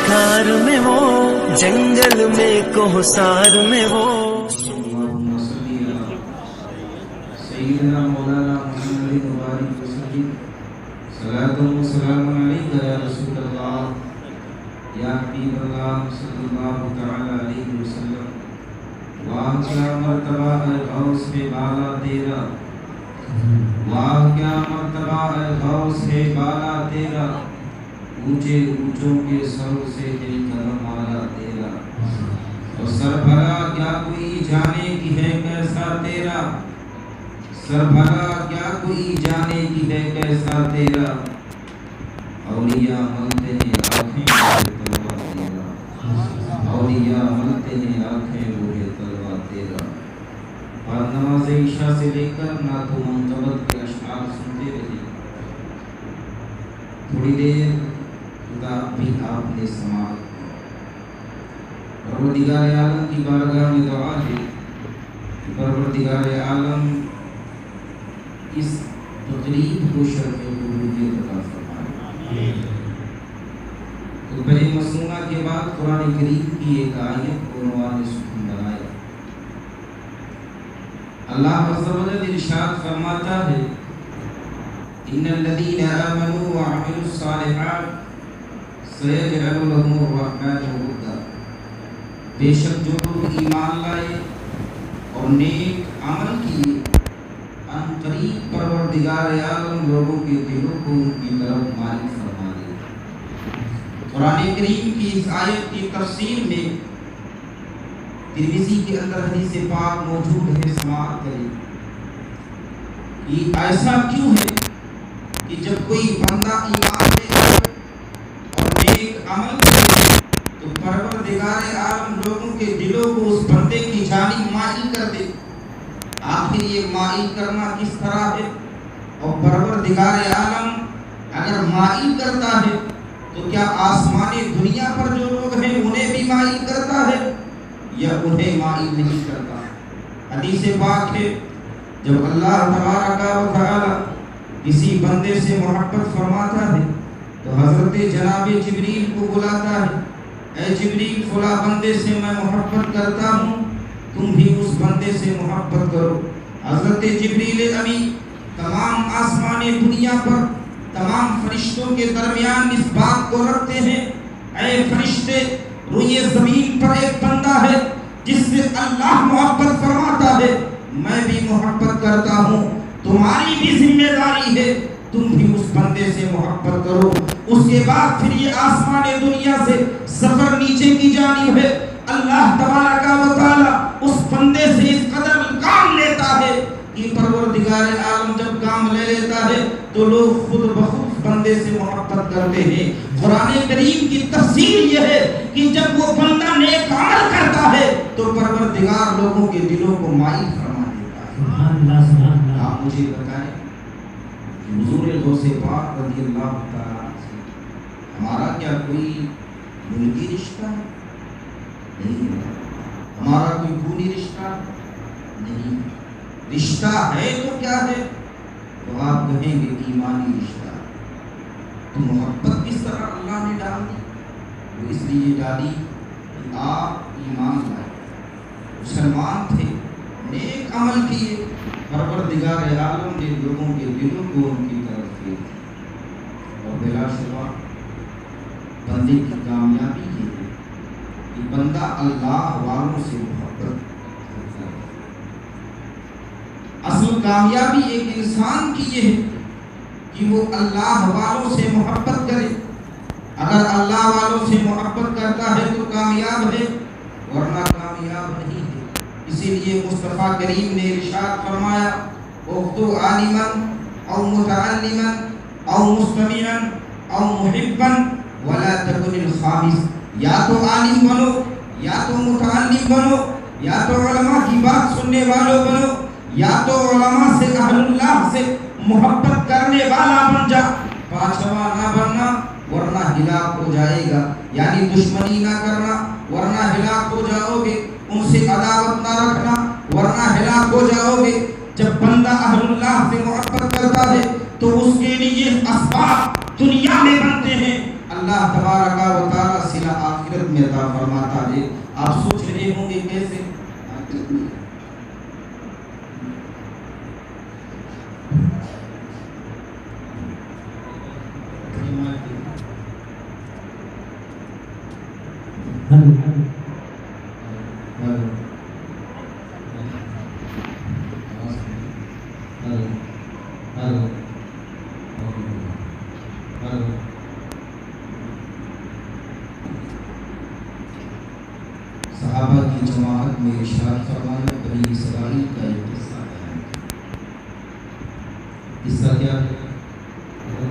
کار میں ہو، جنگل میں کوہسار میں ہو. سیدنا مولانا محمد مبارک وسلم صلاۃ و سلام علیک یا رسول اللہ یا حبیب اللہ صلی اللہ تعالی علیہ وسلم. واہ کیا مرتبہ ہے غوث ہے بالا تیرا، واہ کیا مرتبہ ہے غوث ہے بالا تیرا، اونچے اونچوں کے سروں سے دل قدم والا تیرا. اور سر بھلا کیا کوئی جانے کی ہے کیسا تیرا، سر بھلا کیا کوئی جانے کی ہے کیسا تیرا. اولیاء ملتے ہیں آنکھیں مجھے طلبہ تیرا، اولیاء ملتے ہیں آنکھیں مجھے طلبہ تیرا. اور نماز عشاء سے لے کر نعت و منقبت کے اشعار سنتے رہے. تھوڑی دیر کتاب بھی آپ نے سماعت. پروردگار عالم کی بارگاہ میں دعا ہے کہ پروردگار عالم اس تقریب کو شرف قبولیت عطا فرمائے. تو پہلے مسنونہ کے بعد قرآن کریم کی ایک آیت کو عنوان سخن بنایا. اللہ عز و جل ارشاد فرماتا ہے ان الذين آمنوا وعملوا الصالحات سيجعل لهم الرحمن ودا. بے شک جو لوگ ایمان لائے اور نیک عمل کیے ان قریب پروردگار عالم لوگوں کے دلوں کو ان کی طرف مائل فرما دے. قرآن کریم کی اس آیت کی تفسیر میں ترمذی کے اندر حدیث پاک موجود ہے، سماعت کریں. یہ ایسا کیوں ہے کہ جب کوئی بندہ ایمان لے اور نیک عمل کرے تو پروردگار عالم لوگوں کے دلوں کو اس بندے کی جانب مائل کر دے. آخر یہ مائل کرنا کس طرح ہے؟ اور پروردگار عالم اگر مائل کرتا ہے تو کیا آسمان دنیا پر جو لوگ ہیں انہیں بھی مائل کرتا ہے یا انہیں مائل نہیں کرتا؟ حدیث پاک ہے جب اللہ تبارک و تعالی کسی بندے سے محبت فرماتا ہے تو حضرت جناب جبریل کو بلاتا ہے، اے جبریل فلاں بندے سے میں محبت کرتا ہوں، تم بھی اس بندے سے محبت کرو. حضرت جبریل امین تمام آسمان دنیا پر تمام فرشتوں کے درمیان اس بات کو رکھتے ہیں، اے فرشتے روئے زمین پر ایک بندہ ہے جس سے اللہ محبت فرماتا ہے، میں بھی محبت کرتا ہوں، تمہاری بھی ذمہ داری ہے تم بھی اس بندے سے محبت کرو. اس کے بعد پھر یہ آسمان دنیا سے سفر نیچے کی جانب ہے. اللہ تبارک و تعالی اس بندے سے اس قدر کام لیتا ہے کہ پروردگار عالم جب کام لے لیتا ہے تو لوگ خود بخود بندے سے محبت کرتے ہیں. قرآن کریم کی تفسیر یہ ہے کہ جب وہ بندہ نیک عمل کرتا ہے تو پروردگار لوگوں کے دلوں کو مائل فرما دیتا ہے. آپ مجھے بتائیں حضور غوث پاک رضی اللہ تعالیٰ سے ہمارا کیا کوئی ملکی رشتہ نہیں ہے؟ ہمارا کوئی خونی رشتہ نہیں. رشتہ ہے تو کیا ہے؟ تو آپ کہیں گے ایمانی رشتہ. تو محبت کس طرح اللہ نے ڈال دی؟ وہ اس لیے ڈالی کہ آپ ایمان لائے، مسلمان تھے، نیک عمل کیے، پروردگار عالم نے لوگوں کے دلوں کو ان کی طرف کیا. اور بلا شبہ بندے کی کامیابی یہ ہے کہ بندہ اللہ والوں سے محبت کرتا ہے. اصل کامیابی ایک انسان کی یہ ہے کہ وہ اللہ والوں سے محبت کرے. اگر اللہ والوں سے محبت کرتا ہے تو کامیاب ہے، ورنہ کامیاب نہیں ہے. اسی لیے مصطفیٰ کریم نے ارشاد فرمایا اُخْتُ عَالِمًا او متعلما او مستمعا او محبا ولا تكن الخامس. یا تو عالم بنو، یا تو متعلم بنو، یا تو علماء کی بات سننے والوں بنو، یا تو علماء سے اہل اللہ سے محبت کرنے والا بن جا. پانچواں نہ بننا ورنہ ہلاک ہو جائے گا. یعنی دشمنی نہ کرنا ورنہ ہلاک ہو جاؤ گے، ان سے عداوت نہ رکھنا ورنہ ہلاک ہو جاؤ گے. جب بندہ اہل اللہ سے محبت کرتا ہے تو اس کے لیے اسباب دنیا میں بنتے ہیں. اللہ تبارک و تعالی صلہ آخرت میں عطا فرماتا ہے. آپ سوچ رہے ہوں گے کیسے؟ صحابہ کی جماعت میں ارشاد فرمایا بنی اسرائیل کا ایک قصہ بیان کیا. قصہ کیا ہے؟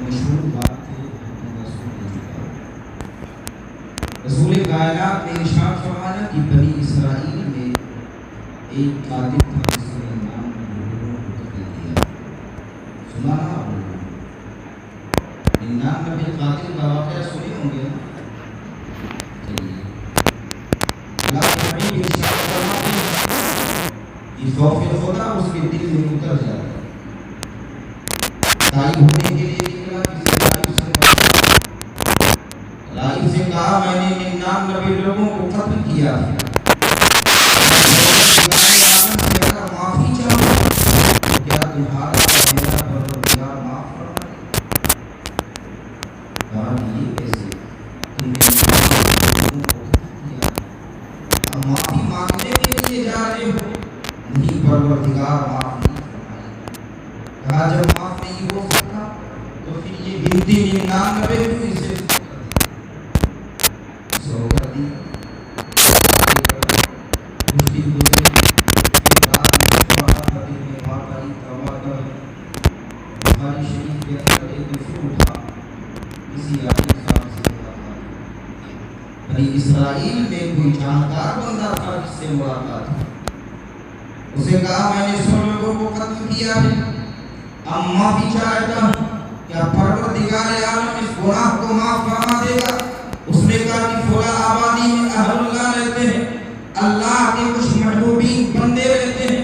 مشہور بات ہے رسول کائنات نے ارشاد فرمایا کہ بنی اسرائیل میں ایک قاتل تھا جس نے نام لوگوں کو قتل کیا. سنا نا آپ لوگوں نے 99 قاتل کا واقعہ سنے ہوں گے. خوف خدا اس کے دل میں اتر جاتا ہے. تائب ہونے کے لیے نکلا کسی رائب سے کہا میں نے 99 لوگوں کو قتل کیا ہے. معافی چاہوں کیا تمہارا میرا پروردگار معاف فرمائے؟ کہا یہ کیسے تم نے 99 لوگوں کو قتل کیا؟ اب معافی مانگنے کے لیے جا رہے ہو؟ نہیں، پروردگار معاف نہیں فرمائے. کہا جب معاف نہیں ہو سکتا تو پھر یہ گنتی 99 کیوں اسے سو کر دی. کچھ دن گزرے پھر رات میں پڑھا تھا دل میں بات آئی توبہ کر. بخاری شریف کے اندر ایک دن اٹھا کسی عالم صاحب سے ملاقات. بنی اسرائیل میں کوئی جانکار بندہ تھا جس سے ملاقات تھا. اسے کہا میں نے 100 لوگوں کو قتل کیا ہے، اب معافی چاہتا ہوں، کیا پروردگار عالم اس گناہ کو معاف فرما دے گا؟ اس نے کہا کہ فلاں آبادی میں اہل اللہ رہتے ہیں، اللہ کے کچھ محبوبین بندے رہتے ہیں،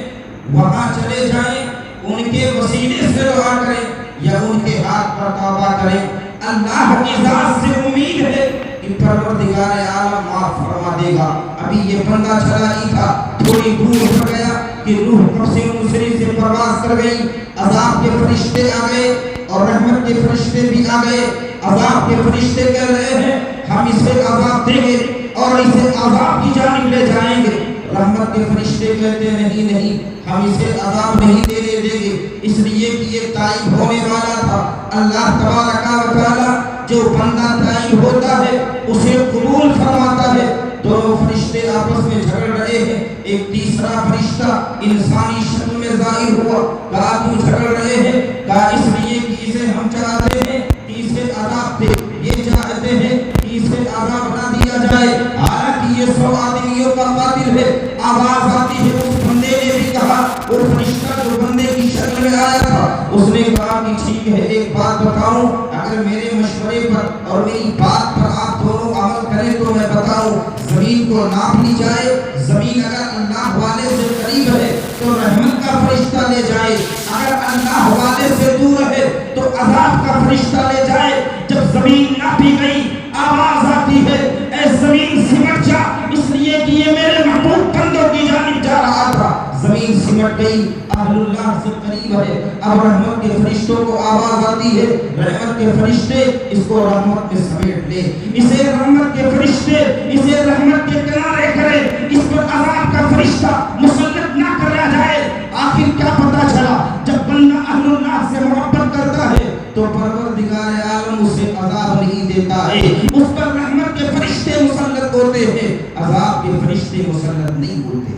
وہاں چلے جائیں، ان کے وسیلے سے دعا کریں یا ان کے ہاتھ پر توبہ کریں. اللہ کی ذات سے امید ہے کہ پروردگار عالم معاف فرما دے گا. ابھی یہ بندہ چلا ہی تھا، تھوڑی دور ہو گیا کہ روح قبض مصری سے پرواز کر گئی. عذاب کے فرشتے آ گئے اور رحمت کے فرشتے بھی آ گئے. عذاب کے فرشتے کہہ رہے ہیں ہم اسے عذاب دیں گے اور اسے عذاب کی جانب لے جائیں گے. رحمت کے فرشتے کہتے ہیں نہیں ہم اسے عذاب نہیں دینے دیں گے، اس لیے کہ یہ تائب ہونے والا تھا. اللہ تبارک و تعالی جو بندہ تائب ہوتا ہے اسے قبول فرماتا ہے. دونوں فرشتے آپس میں جھگڑ رہے ہیں. ایک تیسرا فرشتہ انسانی شکل میں ظاہر ہوا. کہا کیوں جھگڑ رہے ہیں؟ کہا اس لیے کہ اسے ہم چاہتے ہیں کہ اسے عذاب دے، یہ چاہتے ہیں کہ اسے عذاب نہ دیا جائے، حالانکہ یہ 100 آدمیوں کا قاتل ہے. آواز آتی ہے اس بندے نے بھی کہا، وہ فرشتہ جو بندے کی شکل میں آیا تھا اس نے کہا کہ ٹھیک ہے ایک بات بتاؤں، اگر میرے مشورے پر اور میری بات پر آپ دونوں عمل کریں تو میں بتاؤں زمین کو ناپ لی جائے. زمین اگر اللہ والے سے قریب ہے تو رحمت کا فرشتہ لے جائے، اگر اللہ والے سے دور ہے تو عذاب کا فرشتہ لے جائے. جب زمین ناپی گئی آواز آتی ہے اے زمین سمٹ جا، اس لیے کہ یہ میرے محبوب بندوں کی جانب جا رہا تھا. زمین سمٹ گئی، اہل اللہ سے قریب ہے. اب رحمت کے فرشتوں کو آواز آتی ہے، رحمت کے فرشتے اس کو رحمت میں سمیٹ لے، اسے رحمت کے فرشتے اسے رحمت کے کنارے کرے، اس پر عذاب کا فرشتہ مسلط نہ کرا جائے. آخر کیا پتہ چلا؟ جب بندہ اہل اللہ سے محبت کرتا ہے تو پروردگار عالم اسے عذاب نہیں دیتا ہے، اس پر رحمت کے فرشتے مسلط ہوتے ہیں، عذاب کے فرشتے مسلط نہیں ہوتے.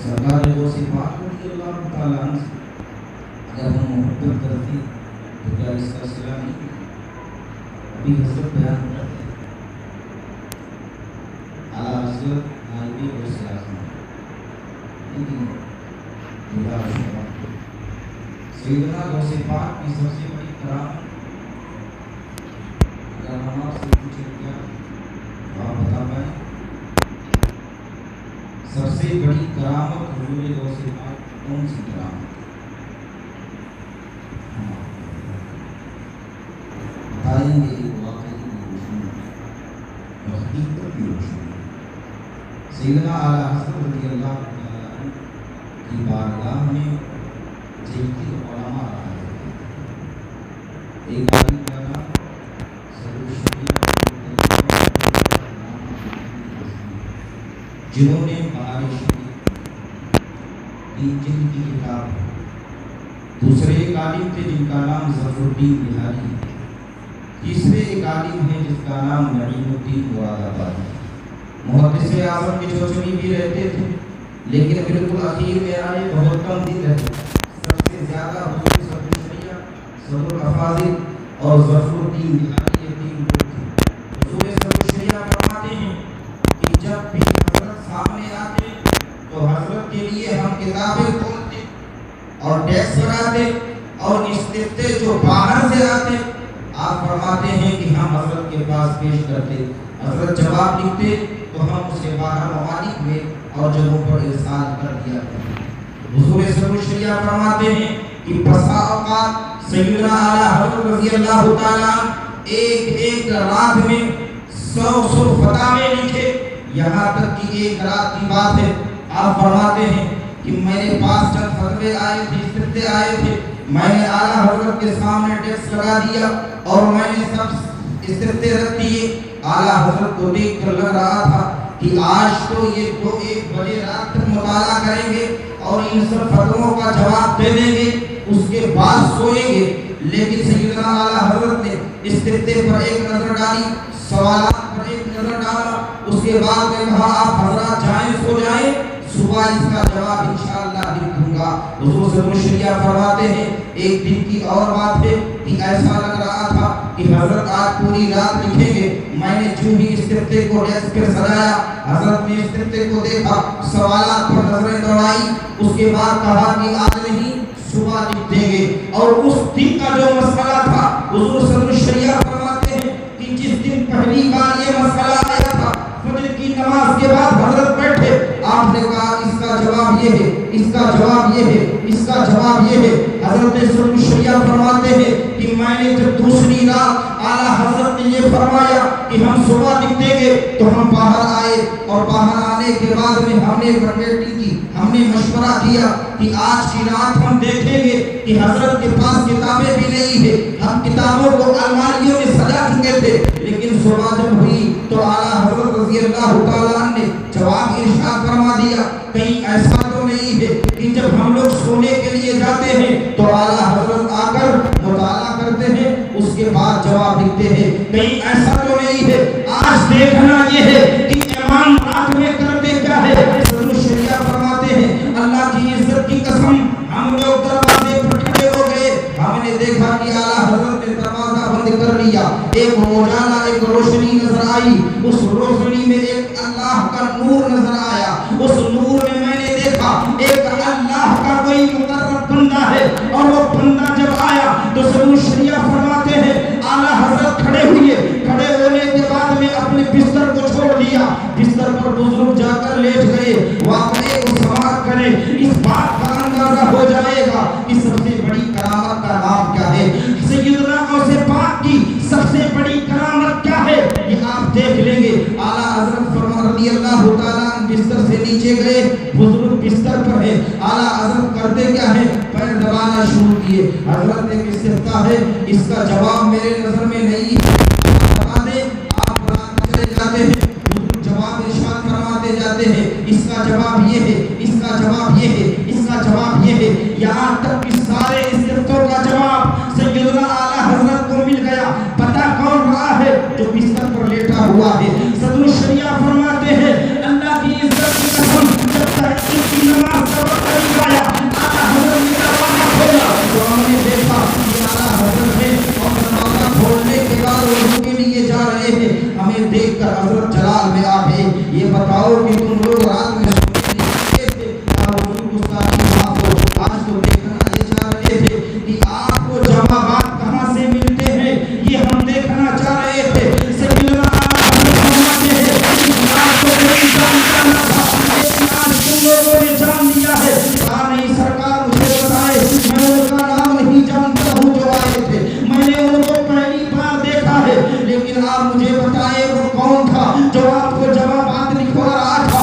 سرکار غوث پاک رضی اللہ تعالیٰ عنہ اگر ہم محبت کرتے تو کیا اس کا صلہ نہیں؟ ابھی حضرت بیان کرتے اعلیٰ حضرت نائب غوث اعظم لیکن اللہ شباب سیدنا غوث پاک کی سب سے بڑی کرامت اگر ہم آپ سے پوچھیں کیا آپ بتا پائیں؟ سب سے بڑی کرامت حضور غوث پاک کون سی کرامت؟ بتائیں گے ایک واقعہ سیدنا اعلیٰ حضرت رضی اللہ عنہ کی بارگاہ میں جیتی علماء آئے تھے. ایک عالم کا نام سرور جنہوں نے معارف شریف 3 جلد کی کتاب ہے. دوسرے ایک عالم تھے جن کا نام ظفر الدین بہاری ہے. تیسرے ایک عالم ہے جس کا نام نعیم الدین مراد آباد ہے. محدث اعظم کے چوچنی بھی رہتے تھے لیکن بالکل اخیر میں آئے. بہت کم دن رہتے. سب سے زیادہ حضور صدر الشریعہ صدر الافاضل اور ظفر الدین بہاری یہ 3 لوگ تھے. حضور صدر الشریعہ فرماتے ہیں کہ جب بھی حضرت سامنے آتے تو حضرت کے لیے ہم کتابیں کھولتے اور ڈیسک بناتے اور استفتاء جو باہر سے آتے آپ فرماتے ہیں کہ ہم حضرت کے پاس پیش کرتے. حضرت جواب لکھتے تو ہم اسے باہر ممالک میں اور جگہوں پر ارسال کر دیا کرتے. حضور صدر الشریعہ فرماتے ہیں کہ بسا اوقات سیدنا اعلیٰ حضرت رضی اللہ تعالیٰ ایک رات میں 100 فتاوے لکھے. یہاں تک کہ ایک رات کی بات ہے آپ فرماتے ہیں کہ میرے پاس چند فتوے آئے تھے استفتاء آئے تھے. میں نے اعلیٰ حضرت کے سامنے ڈیسک لگا دیا اور میں نے سب استفتاء رکھ دیے. اعلیٰ حضرت کو دیکھ کر لگ رہا تھا کہ آج تو یہ 1 بجے رات تک مطالعہ کریں گے اور ان سب فتووں کا جواب دے دیں گے اس کے بعد سوئیں گے. لیکن سیدنا اعلیٰ حضرت نے استفتاء پر ایک نظر ڈالی, سوالات پر ایک نظر ڈالا, اس کے بعد میں کہا آپ حضرات جائیں سو جائیں, صبح اس کا جواب انشاءاللہ لکھ دوں گا. حضور صدر الشریعہ فرماتے ہیں ایک دن کی اور بات ہے کہ ایسا لگ رہا تھا کہ حضرت آج پوری رات لکھیں گے. میں نے جو ہی استفتاء کو ڈیسک پر سجایا حضرت نے استفتاء کو دیکھا, سوالات پر نظریں دوڑائی, اس کے بعد کہا کہ آج نہیں صبح لکھ دیں گے. اور اس دن کا جو مسئلہ تھا حضور صدر الشریعہ فرماتے ہیں کہ جس دن پہلی بار یہ مسئلہ آیا تھا فجر کی نماز کے بعد حضرت بیٹھے, آپ نے کہا اس کا جواب یہ ہے, اس کا جواب یہ ہے, اس کا جواب یہ ہے. حضرت صدر الشریعہ فرماتے ہیں کہ میں نے جب دوسری رات اعلیٰ حضرت نے یہ فرمایا کہ ہم صبح لکھ دیں گے تو ہم باہر آئے اور باہر آنے کے بعد میں ہم نے میٹنگ کی, ہم نے مشورہ کیا کہ آج کی رات ہم دیکھیں گے کہ حضرت کے پاس کتابیں بھی نہیں ہے. ہم کتابوں کو الماریوں میں سجا چکے تھے لیکن صبح جب ہوئی تو اعلیٰ حضرت رضی اللہ تعالیٰ نے جواب ارشاد فرما دیا. کہیں ایسا تو نہیں ہے کہ جب ہم لوگ سونے کے لیے جاتے ہیں تو اعلیٰ حضرت آ کر مطالعہ کرتے ہیں اس کے بعد جواب لکھتے ہیں. کہیں ایسا تو نہیں ہے. آج دیکھنا یہ ہے کہ امام رات میں کرتے کیا ہے. صدر الشریعہ فرماتے ہیں اللہ کی عزت کی قسم ہم لوگ دروازے پر کھڑے ہو گئے, ہم نے دیکھا کہ اعلیٰ حضرت نے دروازہ بند کر لیا. ایک روزانہ ایک روشنی نظر آئی, اس روشنی میں ایک اللہ کا نور نظر آیا. اس نور میں نے دیکھا ایک اللہ کا کوئی مقرب بندہ ہے اور وہ بندہ جب آیا تو صدر الشریعہ فرماتے ہیں اعلیٰ حضرت کھڑے ہوئے. کھڑے ہونے کے بعد میں اپنے بستر کو چھوڑ دیا, بستر پر بزرگ جا کر لیٹ گئے. واقعے کو سماعت کریں, اس بات کا اندازہ ہو جائے گا کہ سب سے بڑی کرامت کا نام کیا ہے. سیدنا غوث پاک کی سب سے بڑی کرامت کیا ہے یہ آپ دیکھ لیں گے. اعلیٰ حضرت رضی اللہ تعالیٰ بستر سے نیچے گئے, بزرگ بستر پر ہے. اعلیٰ حضرت کرتے کیا ہے, پیر دبانا شروع کیے. حضرت نے استفتاء ہے اس کا جواب میرے نظر میں نہیں ہے, بتا دیں آپ رات چلے جاتے ہیں. بزرگ جواب ارشاد فرماتے جاتے ہیں اس کا جواب یہ ہے, اس کا جواب یہ ہے, اس کا جواب یہ ہے. یہاں تک کہ سارے استفتاء کا جواب سیدنا اعلیٰ حضرت کو مل گیا. پتہ کون رہا ہے جو بستر پر لیٹا ہوا ہے. صدر الشریعہ فرماتے ہیں اللہ کی عزت کی قسم جب تک کی نماز کا وقت نہیں آیا اعلیٰ حضرت نے دروازہ کھولا تو ہم نے دیکھا کہ اعلیٰ حضرت ہے اور دروازہ کھولنے کے بعد وضو کے لیے جا رہے ہیں. ہمیں دیکھ کر حضرت جلال میں آ گئے. یہ بتاؤ کہ تم لوگ رات میں سونے کے لیے تھے یا حضور گستاخی معاف ہو. آج تو دیکھنا یہ چاہ رہے تھے کہ آپ کو جوابات کہاں سے ملتے ہیں یہ ہم دیکھنا چاہ رہے تھے. سیدنا لوگوں نے جان لیا ہے. نہیں سرکار مجھے بتائے, میں ان کا نام نہیں جانتا ہوں جو آئے تھے, میں نے ان کو پہلی بار دیکھا ہے, لیکن آپ مجھے بتائے وہ کون تھا جو آپ کو جوابات لکھوا رہا تھا.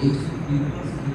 153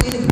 3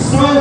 100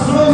100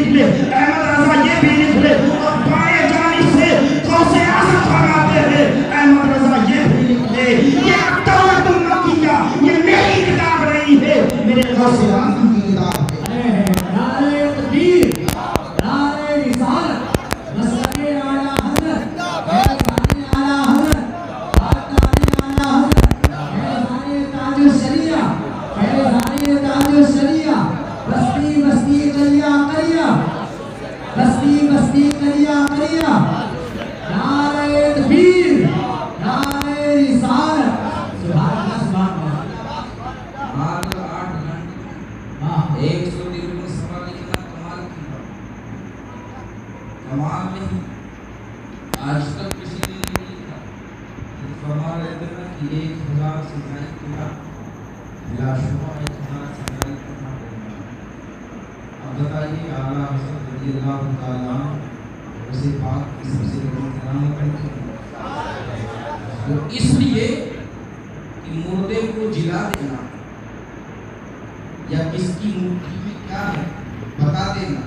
نکلے, احمد رضا یہ بھی نکلے, اور بائیں جانب سے غوث اعظم فرماتے ہیں احمد رضا یہ بھی نکلے. یہ دولت المکیہ یہ میری کتاب نہیں ہے, میرے غوث اعظم کی کتاب ہے. نعرہ تکبیر, نعرہ رسالت, مسلک اعلیٰ حضرت, فیضان اعلیٰ حضرت, خاتان اعلیٰ حضرت, فیضان تاج الشریعہ, فیضان تاج الشریعہ, بستی بستی کریا کریا, بستی بستی کریا کریا. نعرہ تکبیر, نعرہ رسالت. سبحان اللہ, سبحان اللہ. مال 8 گھنٹے ہاں, 100 دن میں سوال لکھنا کمال کی بات, کمال نہیں. آج تک کسی نے نہیں لکھا. فرما رہے تھے نا کہ 1000 سے زائد کیا بلا شبہ 1000 سے زائد کرنا پڑے گا. اب بتائیے اعلیٰ حضرت رضی اللہ تعالیٰ عنہ اسے پاک کی سب سے بڑی کرامت کرتی ہے. تو اس لیے کہ مردے کو جلا دینا یا کس کی مٹھی میں کیا ہے بتا دینا,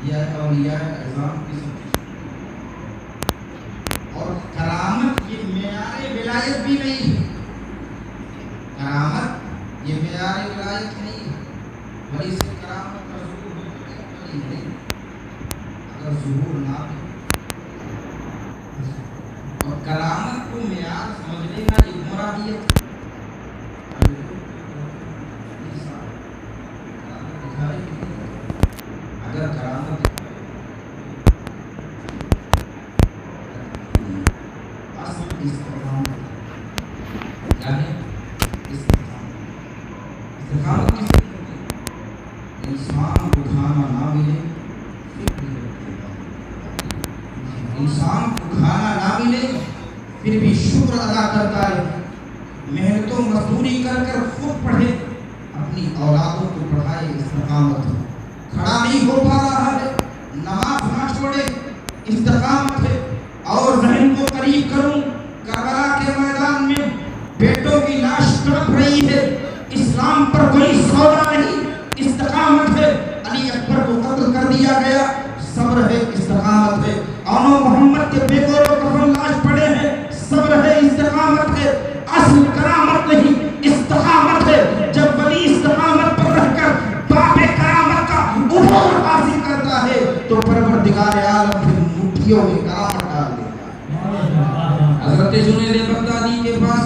یہ اولیاء اعظام کی سب چیز. اور کرامت یہ معیار ولایت بھی نہیں ہے, کرامت یہ معیار ولایت نہیں ہے. ولی سے کرامت کا ظہور ولی نہیں, اگر ظہور نہ بھی اور کرامت کو معیار سمجھ لینا یہ مرادیت. اگر کرامت اصل استقامت کیا ہے, استقامت کس لیے ہوتی ہے؟ انسان کو کھانا نہ ملے انسان کو کھانا نہ ملے پھر بھی شکر ادا کرتا ہے, محنت و مزدوری کر کر خود پڑھے اپنی اولادوں کو پڑھائے. استقامت ہے. کھڑا نہیں ہو پا رہا ہے نماز نہ چھوڑے, استقامت ہے. اور ذہن کو قریب کروں, کربلا کے میدان میں بیٹوں کی لاش تڑپ رہی ہے, اسلام پر کوئی سودا نہیں, استقامت ہے. علی اکبر کو قتل کر دیا گیا, صبر ہے, استقامت ہے. آنو محمد کے بیٹوں کو کفن لاش پڑے ہیں, صبر ہے, استقامت ہے. اصل کرامت نہیں, استقامت ہے. جب ولی استقامت پر رہ کر باب کرامت کا عبور حاصل کرتا ہے تو پروردگار عالم پھر مٹھیوں میں کرامت ڈال دیتا ہے. حضرت جنید بغدادی کے پاس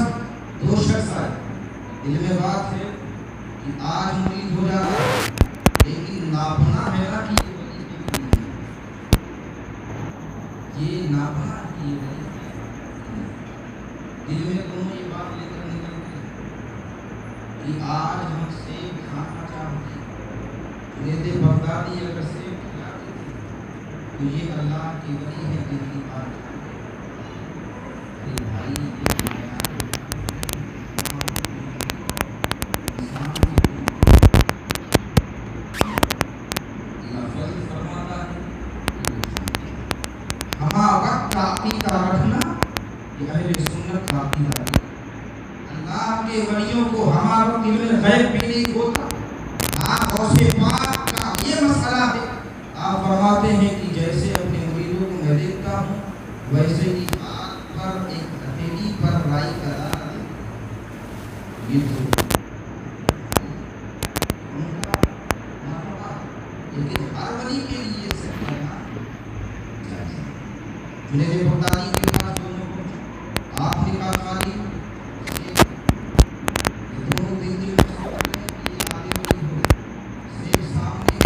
2 شخص آئے. دل میں بات ہے کہ آج مرید ہو جاتا لیکن ناپنا ہے نا کہ یہ ناپنا ہے, یہ دل میں دونوں یہ بات لے کر نکلتے کہ آج ہم سیب کھانا چاہتے ہیں. جنید بغدادی اگر سیب کھلاتے تھے تو یہ اللہ کی ولی ہے جن کی بات بھائی فرماتا ہے ہما وقت کا عقیدہ رکھنا یہ اہل سنت کا عقیدہ ہے. اللہ کے ولیوں کو ہمارا وقت علم غیب بھی نہیں ہوتا. آپ غوث پاک کا یہ مسئلہ ہے. آپ فرماتے ہیں کہ جیسے اپنے مریدوں کو میں دیکھتا ہوں ویسے ہی آگ پر ایک ہتھیلی پر رائی کا دانہ دے. یہ تو لیکن ہر ولی کے لیے سچ ہے نا. جنید بغدادی کے پاس دونوں کو آپ نے کہا خالی دونوں دل میں سوچ رہے کہ یہ آگے ولی ہو, سیب سامنے,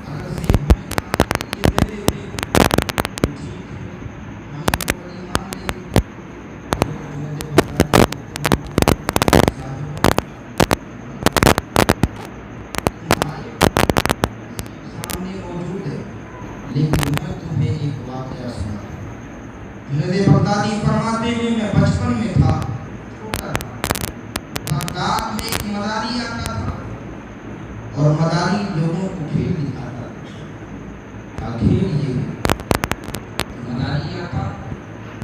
اگر سیب ہمیں کھانے کے لیے دے دیتے تو ٹھیک ہے, ہمیں تو ولی مان لے. جنید بغدادی سامنے موجود ہے لیکن میں تمہیں ایک واقعہ سنا. جنید بغدادی فرماتے ہیں میں بچپن میں تھا, چھوٹا تھا, بغداد میں ایک مداری آتا تھا اور مداری لوگوں کو کھیل دکھاتا تھا. کھیل یہ مداری آتا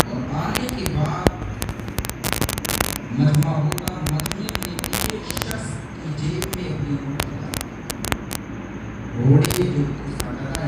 اور آنے کے بعد مجمع ہوتا, مجمع میں ایک شخص کی جیب میں اپنی گھوڑے جو اس کا گدا ہے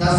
10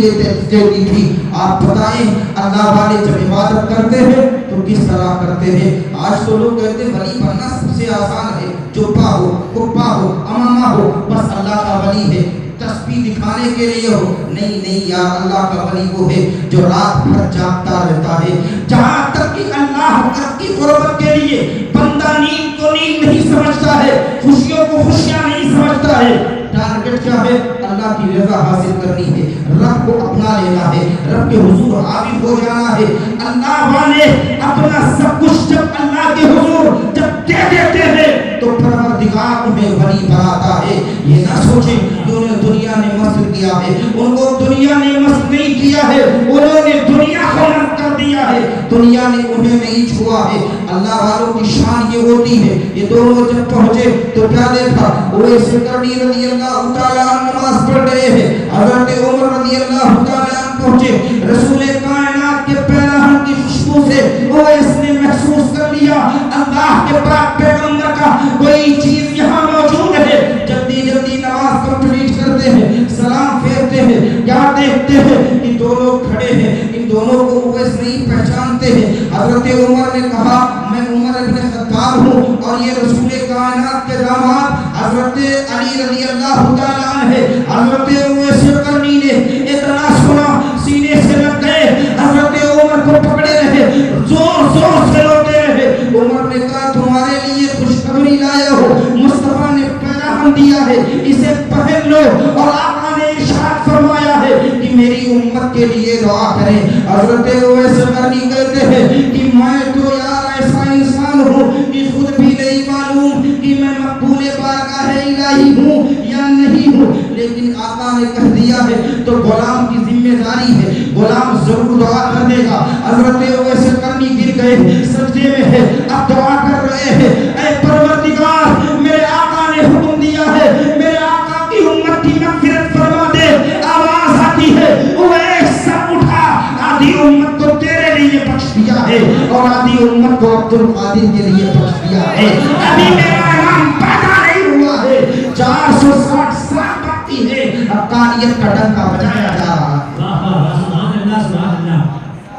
دیتی تھی. آپ بتائیں اللہ والے جب عبادت کرتے ہیں تو کس طرح کرتے ہیں؟ آج تو لوگ کہتے ہیں ولی بننا سب سے آسان ہے، چوپا ہو، کپا ہو، امامہ ہو، بس اللہ کا ولی ہے، تسبیح دکھانے کے لیے ہو. نہیں نہیں یار، اللہ کا ولی وہ ہے جو رات بھر جاگتا رہتا ہے. جہاں تک کہ اللہ کی قربت کے لیے بندہ نیند کو نیند نہیں سمجھتا ہے، خوشیوں کو خوشیاں نہیں سمجھتا ہے. ٹارگٹ کیا ہے؟ اللہ کی رضا حاصل کرنی ہے، رب کو اپنا لینا ہے، رب کے حضور حاضر ہو جانا ہے. اللہ والے اپنا سب کچھ جب اللہ کے حضور جب دے دیتے ہیں تو پروردگار انہیں ولی بناتا ہے. یہ نہ سوچیں کہ انہیں دنیا نے مسل کیا ہے، ان کو دنیا نے مسل نہیں کیا ہے، انہوں نے دنیا کو مسل کر دیا ہے، دنیا نے انہیں نہیں چھوا ہے. اللہ والوں کی شان یہ ہوتی ہے. یہ دونوں جب پہنچے تو کیا دیکھا؟ اویس قرنی رضی اللہ تعالیٰ عنہ نماز پڑھ رہے ہیں. حضرت عمر رضی اللہ تعالیٰ عنہ پہنچے. رسول کائنات کے پیراہن کی خوشبو سے اویس نے محسوس کر لیا اللہ کے پاک پیغمبر کا کوئی چیز یہاں موجود ہے. جلدی جلدی نماز کمپلیٹ کرتے ہیں، سلام پھیرتے ہیں. کیا دیکھتے ہیں؟ ان دونوں کھڑے ہیں، ان دونوں کو اویس نہیں پہچانتے ہیں. حضرت عمر نے کہا میں عمر ابن خطاب ہوں اور یہ رسول کائنات کے داماد حضرت علی رضی اللہ تعالیٰ عنہ ہے. حضرت اویس قرنی نے اتنا سنا، سینے سے لگ گئے، حضرت عمر کو پکڑے رہے، زور زور سے روتے رہے. عمر نے کہا تمہارے لیے خوشخبری لایا ہو، مصطفیٰ نے پیغام دیا ہے، اسے پہن لو. اور آقا نے ارشاد فرمایا ہے کہ میری امت کے لیے دعا کریں. حضرت اویس قرنی کہتے ہیں کہ میں تو یار ایسا انسان ہوں کہ خود بھی نہیں معلوم کہ میں مقبول بارگاہ الہی ہوں یا نہیں ہوں، لیکن آقا نے کہہ دیا ہے تو غلام کی ذمہ داری ہے، غلام ضرور دعا کر دے گا. حضرت اویس قرنی گر گئے، سجدے میں ہے، اب دعا کر رہے ہیں اے پروردگار میرے آقا نے حکم دیا ہے، میرے آقا کی امت کی مغفرت فرما دے. آواز آتی ہے اویس سب اٹھا، آدھی امت کو تیرے لیے بخش دیا ہے اور آدھی امت کو عبد القادر کے لیے بخش دیا ہے. ابھی میرا امام پیدا نہیں ہوا ہے، 460 سال باقی ہے، حقانیت کا ڈنکا بجایا جا رہا ہے. سبحان اللہ سبحان اللہ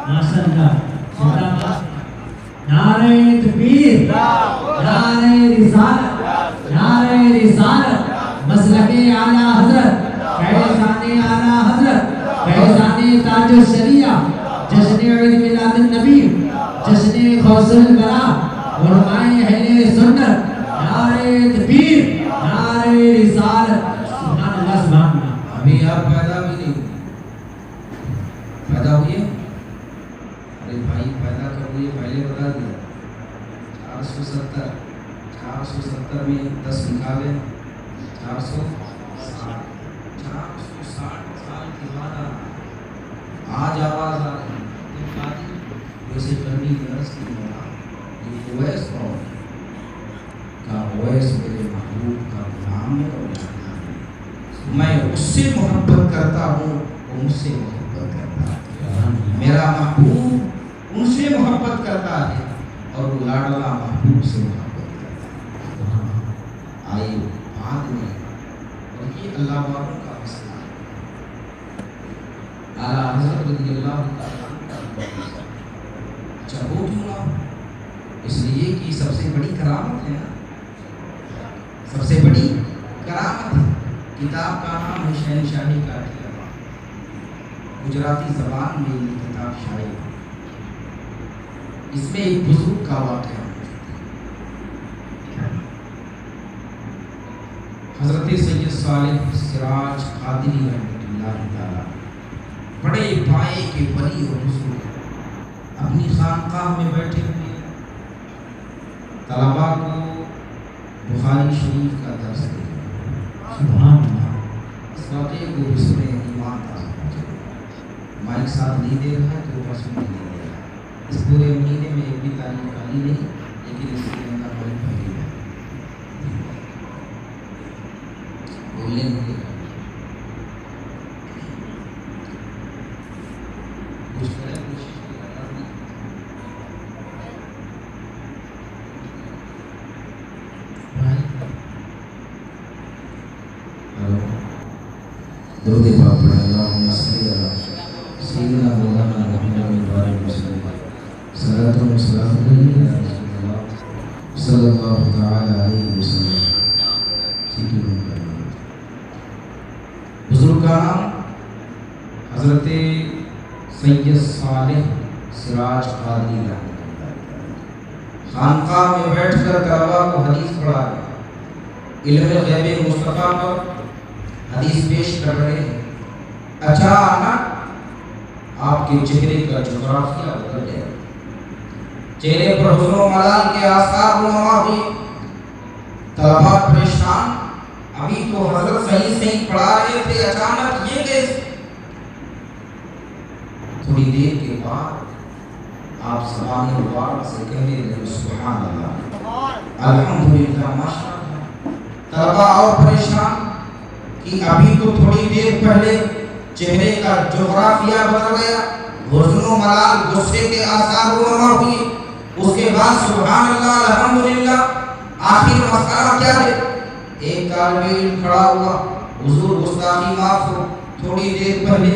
ماشاء اللہ. نعرہ تکبیر، نعرہ رسالت، نعرہ رسالت، مسلک اعلی حضرت، فیضان اعلی حضرت، فیضان تاج الشریعہ، جشن عید میلاد النبی، جشن غوث البرا، علماء اہل سنت. نعرہ تکبیر، نعرہ رسالت. سبحان اللہ سبحان اللہ. ابھی آپ پیدا بھی نہیں پیدا ہوئے. ارے بھائی پیدا کب ہوئے پہلے بتا دیا. 470 میں 10 نکالے 460 سال کے بعد آج آواز آ رہی ویسے کرنی درس کی مولا یہ اویس کون کا؟ اویس میرے محبوب کا غلام ہے اور میں اس سے محبت کرتا ہوں، وہ مجھ سے محبت کرتا ہے. میرا محبوب ان سے محبت کرتا ہے اور وہ لاڈلا محبوب سے محبت کرتا ہے. آئیے بعد میں اور یہ اللہ والوں کا مسئلہ ہے. اعلیٰ حضرت رضی اللہ تعالیٰ عنہ اچھا وہ کیوں نہ ہو؟ اس لیے کہ سب سے بڑی کرامت ہے نا، سب سے بڑی کرامت ہے. کتاب کا نام ہے شہنشاہی کاتیہ، گجراتی زبان میں یہ کتاب شائع ہے. اس میں ایک بزرگ کا واقعہ حضرت سید صالح سراج قادری رحمۃ اللہ تعالیٰ بڑے پائے کے ولی اور بزرگ اپنی خانقاہ میں بیٹھے ہوئے طلباء کو بخاری شریف کا درس دے. سبحان اللہ. اس واقعے کو بھی سنے ایمان تازہ پہنچے. مائک ساتھ نہیں دے رہا ہے تو بس نہیں دے رہا ہے. اس پورے مہینے میں ایک بھی تعلیم خالی نہیں، لیکن اس کے اندر بڑی پہلی ہے بولنے نہیں دے. کچھ کرے کوشش درود پاک پڑھیں اللہم صلی علی سیدنا مولانا محمد وعلیہ وسلم صلاۃ و سلام علیہ رسول اللہ صلی اللہ تعالی علیہ وسلم. بزرگ کا نام حضرت سید صالح سراج قادری رحمۃ اللہ. خانقاہ میں بیٹھ کر طلباء کو حدیث پڑھا رہے، علم غیب مصطفیٰ پر حدیث پیش کر رہے ہیں. اچانک آپ کے چہرے کا جغرافیہ بدل گیا، چہرے پر حزن و ملال کے آثار رونما ہوئے. طلباء پریشان، ابھی تو حضرت صحیح پڑھا رہے تھے، اچانک یہ کیسے؟ تھوڑی دیر کے بعد آپ زبان مبارک سے کہنے لگے سبحان اللہ الحمدللہ ماشاءاللہ. طلباء اور پریشان کہ ابھی تو تھوڑی دیر پہلے چہرے کا جغرافیہ بدل گیا، حزن و ملال غصے کے آثار رونما ہوئے. اس کے بعد سبحان اللہ الحمدللہ. آخر مسئلہ کیا ہے؟ ایک طالب علم کھڑا ہوا، حضور گستاخی معاف ہو، تھوڑی دیر پہلے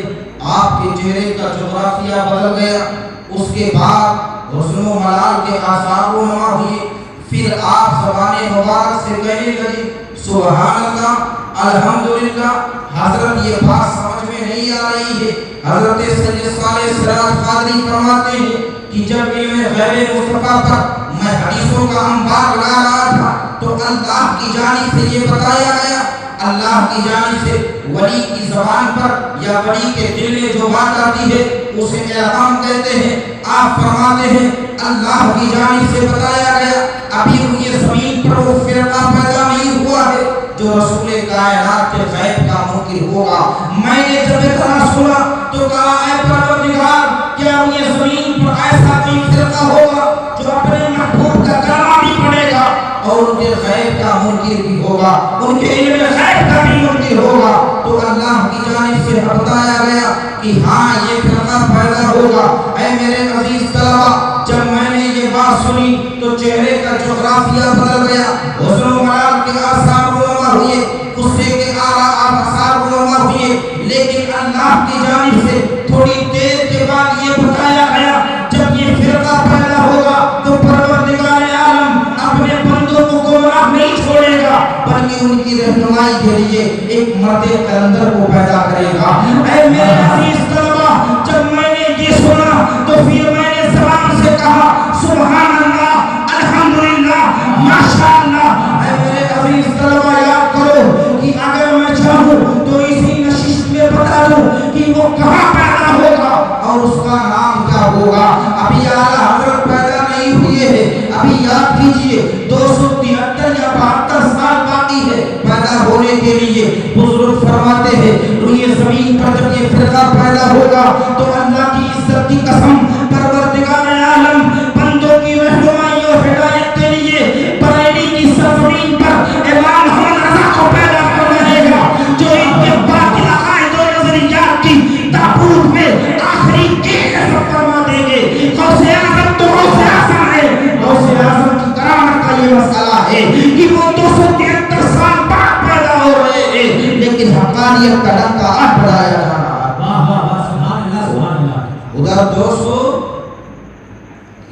آپ کے چہرے کا جغرافیہ بدل گیا، اس کے بعد حزن و ملال کے آثار رونما ہوئے. پھر آپ زبان مبارک سے کہنے لگے سبحان اللہ الحمدللہ. حضرت یہ بات سمجھ میں نہیں آ رہی ہے. حضرت سید صالح سراج قادری فرماتے ہیں کہ جب علم غیب مصطفیٰ پر میں حدیثوں کا انبار لا رہا تھا تو اللہ کی جانب سے یہ بتایا گیا، اللہ کی جانب سے ولی کی زبان پر یا ولی کے دل میں جو بات آتی ہے اسے اعلام کہتے ہیں. آپ فرماتے ہیں اللہ کی جانب سے بتایا گیا. ابھی یہ زمین پر وہ فرقہ پیدا نہیں ہوا ہے جو رسول کائنات کے غیب کا منکر ہوگا. میں نے جب اتنا سنا تو کہا اے پروردگار، کیا یہ زمین پر ایسا کوئی فرقہ ہوگا جو اپنے محبوب کا کلمہ بھی پڑھے گا اور ان کے غیب کا منکر بھی ہوگا، ان کے علم غیب کا بھی منکر ہوگا؟ تو اللہ کی جانب سے بتایا گیا کہ ہاں یہ فرقہ پیدا ہوگا. اے میرے عزیز طلباء، جب میں نے یہ بات سنی تو چہرے کا جغرافیہ بدل گیا، حزن و ملال کے آثار رونما ہوئے، غصے کے آثار رونما ہوئے. لیکن اللہ کی جانب سے تھوڑی دیر کے بعد یہ بتایا گیا جب یہ فرقہ پیدا ہوگا تو پروردگار عالم اپنے بندوں کو گمراہ نہیں چھوڑے گا بلکہ ان کی رہنمائی کے لیے ایک مرد قلندر کو پیدا کرے گا. اے میرے عزیز طلباء، جب میں نے یہ سنا تو پھر میں نے زبان سے کہا سبحان اللہ الحمدللہ ماشاءاللہ. اے میرے عزیز طلباء، یاد کرو کہ اگر میں چاہوں تو اسی نشست میں بتا دوں کہ وہ کہاں پیدا ہوگا اور اس کا نام کیا ہوگا. ابھی اعلیٰ حضرت پیدا نہیں ہوئے ہیں، ابھی یاد کیجئے 273 یا 72 سال باقی ہے پیدا ہونے کے لیے. بزرگ فرماتے ہیں روئے زمین پر جب یہ فرقہ پیدا ہوگا تو اللہ کی عزت کی قسم پروردگار عالم بندوں کی رہنمائی اور ہدایت کے لیے بریلی کی سرزمین پر امام محمد رضا کو پیدا کر رہے گا جو ان کے باطل عقائد اور نظریات کی تابوت میں آخری کیک فرما دیں گے. غوث اعظم تو غوث اعظم ہے، غوث اعظم کی کرامت کا یہ مسئلہ ہے کہ وہ 273 سال بعد پیدا ہو رہے ہیں لیکن حقانیت کا ڈنکا آج بڑھایا جا رہا ہے. واہ واہ واہ سبحان اللہ سبحان اللہ. ادھر 200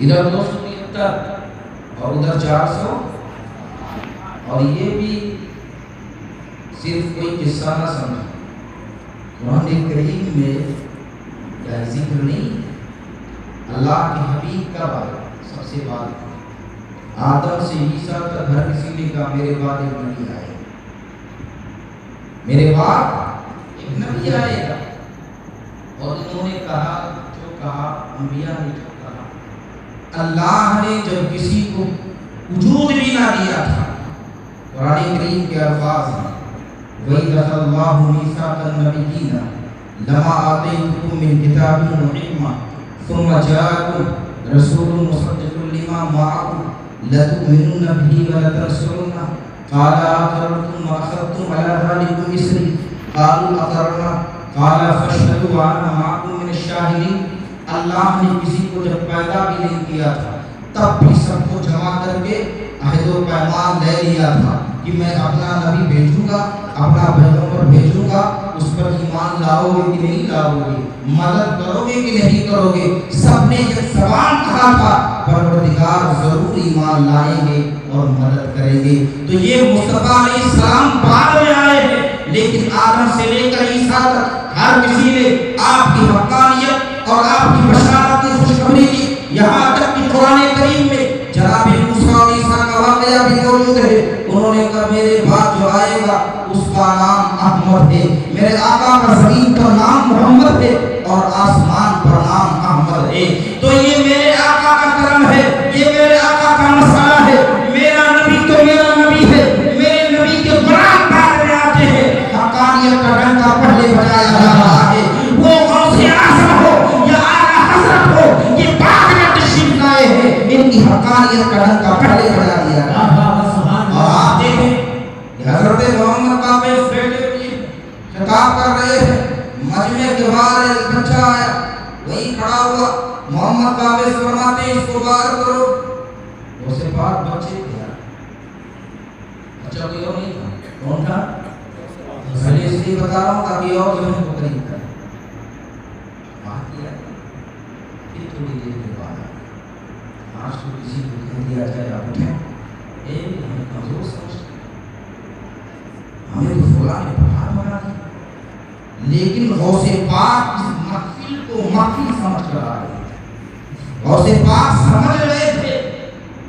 ادھر 273 اور ادھر 400 اور یہ بھی صرف کوئی قصہ نہ سمجھ. قرآن کریم میں کیا ذکر نہیں اللہ کے حبیب کا بات سب سے بات آدم سے عیسیٰ تک ہر کسی نے کہا میرے بعد ایک نبی آئے، میرے بعد ایک نبی آئے گا. اور انہوں نے کہا جو کہا، انبیاء نے جو کہا. اللہ نے جب کسی کو وجود بھی نہ دیا تھا، قرآن کریم کے الفاظ ہیں وَإِذْ أَخَذَ اللَّهُ مِيثَاقَ النَّبِيِّينَ لَمَا آتَيْتُكُم مِّن كِتَابٍ وَحِكْمَةٍ ثُمَّ جَاءَكُم رَّسُولٌ مُّصَدِّقٌ لِّمَا مَعَكُمْ لَتُؤْمِنُنَّ بِهِ وَلَتَنصُرُنَّهُ قَالَ أَقْرَرْتُمْ وَأَخَذْتُمْ عَلَىٰ ذَٰلِكُمْ إِصْرِي قَالُوا أَقْرَرْنَا قَالَ فَاشْهَدُوا وَأَنَا مَعَكُم مِّنَ الشَّاهِدِينَ. اللہ نے کسی کو جب پیدا بھی نہیں کیا تھا تب بھی سب کو جمع کر کے عہد و پیمان لے لیا تھا کہ میں اپنا نبی بھیجوں گا، اپنا پیغمبر پر بھیجوں گا اس پر ایمان لاؤ گے کہ نہیں لاؤ گے، مدد کرو گے کہ نہیں کرو گے؟ سب نے جب سوال کہا تھا پروردگار ضرور ایمان لائیں گے اور مدد کریں گے۔ تو یہ مصطفیٰ علیہ السلام بعد میں آئے ہیں، لیکن آدم سے لے کر عیسیٰ تک ہر کسی نے آپ کی حقانیت اور آپ کی بشارت کی خوشخبری دی۔ یہاں تک کہ قرآن کریم میں جناب موسیٰ اور عیسیٰ کا واقعہ بھی موجود ہے۔ انہوں نے کہا میرے بعد جو آئے گا اس کا نام احمد ہے، میرے آقا کا زمین پر نام محمد ہے اور آسمان پر نام احمد ہے۔ تو یہ میرے آقا کا کرم ہے، یہ میرے آقا کا مسئلہ ہے۔ میرا نبی تو میرا نبی ہے، میرے نبی کے قرآن بعد میں آتے ہیں۔ حقانیت کا ڈنکا پہلے بجایا جا رہا ہے، وہ غوث اعظم ہو یا اعلیٰ حضرت ہو، یہ بعد میں تشریف لائے ہیں، ان کی حقانیت کا ڈنکا پہلے بجا دیا گیا۔ اور آپ دیکھیں کہ حضرت محمد کا بیٹے بھی خطاب کر رہے ہیں، مجمع کے باہر ایک بچہ آیا، وہی کھڑا ہوا، محمد کعبے سے فرماتے ہیں اس کو باہر کرو۔ اسے پاک بچے تھے، بچہ کوئی اور نہیں تھا، کون تھا؟ پہلے اس لیے بتا رہا ہوں تاکہ اور ذہن کو قریب کریں۔ بات کیا پھر تھوڑی دیر کے بعد آج تو کسی کو کہہ دیا جائے آپ اٹھیں، ہمیں کمزور سمجھتے ہمیں تو فلاں نے پہاڑ بنا دی، لیکن غوث پاک اس محفل کو محفل سمجھ کر آ رہے تھے۔ غوث پاک سمجھ رہے تھے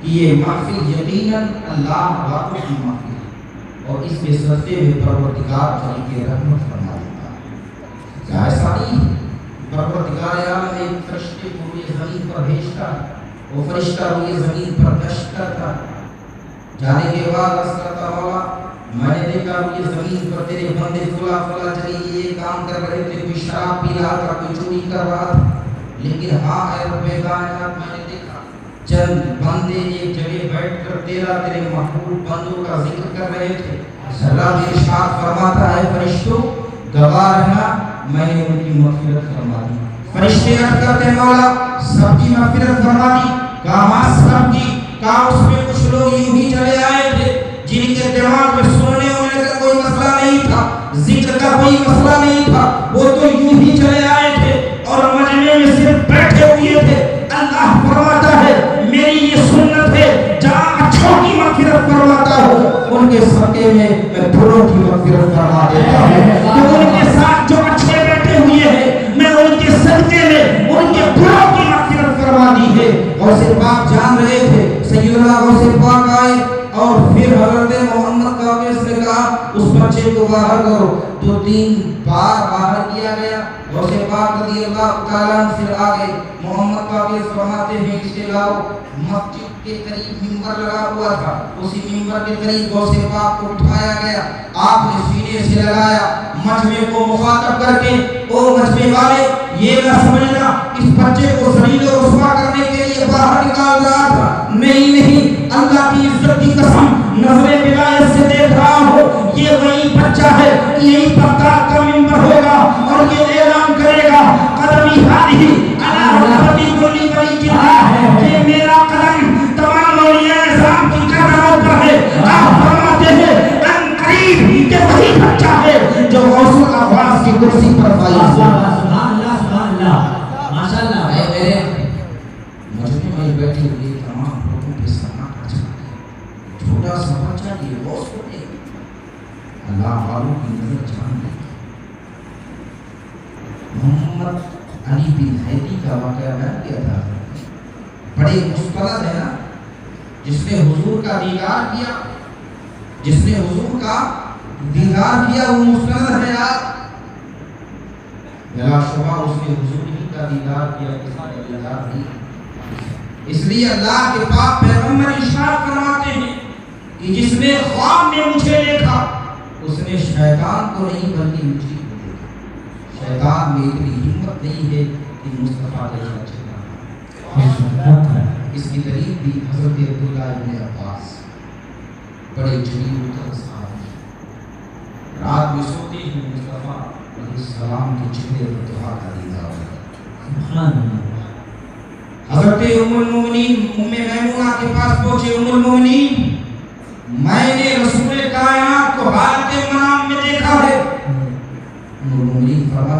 کہ یہ محفل یقیناً اللہ واقع کی محفل ہے اور اس میں سجدے میں پروردگار علی کے رحمت فرما دیتا ہے۔ کیا ایسا نہیں؟ پروردگار عالم ایک فرشتے کو روئے زمین پر بھیجتا، وہ فرشتہ روئے زمین پر گشت کرتا، جانے کے بعد عرض کرتا مولا میں نے دیکھا روئے زمین پر تیرے بندے فلا فلا چلی یہ کام کر رہے تھے، کوئی شراب پی رہا تھا، کوئی چوری کر رہا تھا، لیکن ہاں اے رب کائنات میں نے دیکھا چند بندے ایک جگہ بیٹھ کر تیرے محبوب بندوں کا ذکر کر رہے تھے۔ اللہ ارشاد فرماتا ہے فرشتوں گواہ رہنا میں نے ان کی مغفرت فرما دی۔ فرشتے عرض کرتے ہیں مولا سب کی مغفرت فرما دی، کہاں سب کی؟ کہاں اس میں کچھ لوگ یوں ہی چلے آئے تھے جن کے دماغ میں سننے ہونے کا کوئی مسئلہ نہیں تھا، ذکر کا کوئی مسئلہ نہیں تھا، وہ تو یوں ہی چلے آئے تھے اور مجمع میں صرف بیٹھے ہوئے تھے۔ اللہ فرماتا ہے میری یہ سنت ہے جہاں اچھوں کی مغفرت فرماتا ہوں ان کے صدقے میں بروں کی مغفرت فرما دیتا ہوں۔ تو ان کے ساتھ جو اچھے بیٹھے ہوئے ہیں میں ان کے صدقے میں ان کے بروں کی مغفرت فرما دی ہے۔ غوث پاک جان رہے تھے، سیدنا غوث پاک آئے اور پھر حضرت محمد کا نے کہا اس بچے کو باہر کرو، تو 3 بار باہر کیا گیا۔ غوث پاک رضی اللہ تعالیٰ عنہ پھر آگے محمد کا فرماتے ہیں اسے لاؤ۔ مسجد کے قریب منبر لگا ہوا تھا، اسی منبر کے قریب غوث پاک کو اٹھایا گیا، آپ نے سینے سے لگایا، مجمع کو مخاطب کر کے او مجمع والے یہ نہ سمجھنا اس بچے کو ذلیل و رسوا کرنے کے لیے باہر نکال رہا تھا، نہیں اللہ کی عزت کی قسم نظر ولایت سے دیکھ رہا ہوں یہ وہی بچہ ہے، یہی بغداد کا منبر ہوگا اور یہ اعلان کرے گا قدمی ہادی علی رحمتی کلی بری جہاں کہ میرا قدم تمام اولیاء اعظام کی قدموں پر ہے۔ آپ فرماتے ہیں ان قریب کہ وہی بچہ ہے جو غوث الاحواز کی کرسی پر فائز ہے۔ سبحان اللہ سبحان اللہ ماشاءاللہ۔ اے میرے مجمع میں بیٹھے ہوئے تمام لوگوں کے سامنے چھوٹا سا بچہ یہ غوث کو دیکھ اللہ والوں کی نظر جان لی۔ محمد علی بن حیدی کا واقعہ بیان کیا تھا، بڑے مستند ہے نا، جس نے حضور کا دیدار کیا، جس نے حضور کا دیدار کیا وہ مستند ہے آپ بلا شبہ اس نے حضور ہی کا دیدار کیا، کس کا دیدار نہیں۔ اس لیے اللہ کے پاک پیغمبر ارشاد فرماتے ہیں کہ جس نے خواب میں مجھے دیکھا اس نے شیطان کو نہیں بلکہ مجھے کو دیکھا۔ شیطان میں اتنی ہمت نہیں ہے کہ مصطفیٰ جیسا چہرہ۔ اس کی دلیل بھی حضرت عبداللہ ابن عباس بڑے جلیل القدر صحابی رات میں سوتے ہی مصطفیٰ علیہ السلام کے چہرے پر دعا کا دیدار ہوا۔ حضرت ام المومنین ام میمونہ کے پاس پہنچے، ام المومنین میں نے رسول کائنات کو حالت منام میں دیکھا ہے،